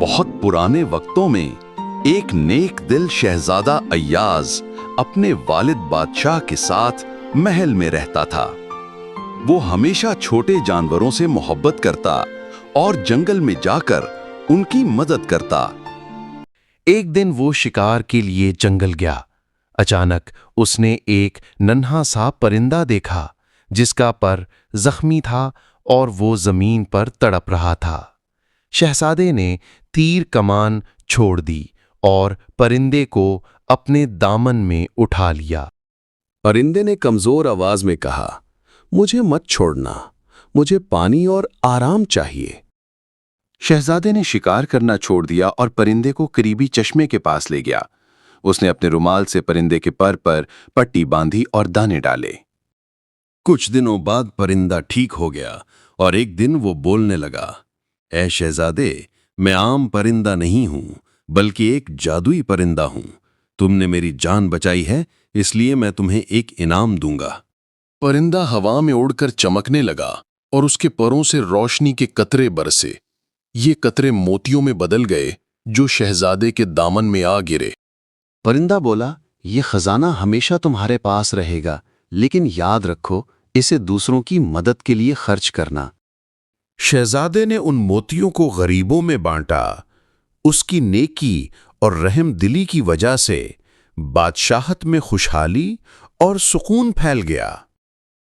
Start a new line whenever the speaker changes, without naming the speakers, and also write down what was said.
بہت پرانے وقتوں میں ایک نیک دل شہزادہ ایاز اپنے والد بادشاہ کے ساتھ محل میں رہتا تھا۔ وہ ہمیشہ چھوٹے جانوروں سے محبت کرتا اور جنگل میں جا کر ان کی مدد کرتا۔
ایک دن وہ شکار کے لیے جنگل گیا۔ اچانک اس نے ایک ننھا سا پرندہ دیکھا جس کا پر زخمی تھا اور وہ زمین پر تڑپ رہا تھا۔ شہزادے نے تیر کمان چھوڑ دی اور پرندے کو اپنے دامن میں اٹھا لیا۔
پرندے نے کمزور آواز میں کہا، مجھے مت چھوڑنا، مجھے پانی اور آرام چاہیے۔
شہزادے نے شکار کرنا چھوڑ دیا اور پرندے کو قریبی چشمے کے پاس لے گیا۔ اس نے اپنے رومال سے پرندے کے پر پٹی باندھی اور دانے ڈالے۔
کچھ دنوں بعد پرندہ ٹھیک ہو گیا اور ایک دن وہ بولنے لگا، اے شہزادے، میں عام پرندہ نہیں ہوں بلکہ ایک جادوئی پرندہ ہوں۔ تم نے میری جان بچائی ہے، اس لیے میں تمہیں ایک انعام دوں گا۔
پرندہ ہوا میں اڑ کر چمکنے لگا اور اس کے پروں سے روشنی کے قطرے برسے۔ یہ قطرے موتیوں میں بدل گئے جو شہزادے کے دامن میں آ گرے۔
پرندہ بولا، یہ خزانہ ہمیشہ تمہارے پاس رہے گا، لیکن یاد رکھو اسے دوسروں کی مدد کے لیے خرچ کرنا۔
شہزادے نے ان موتیوں کو غریبوں میں بانٹا۔ اس کی نیکی اور رحم دلی کی وجہ سے بادشاہت میں خوشحالی اور سکون پھیل گیا۔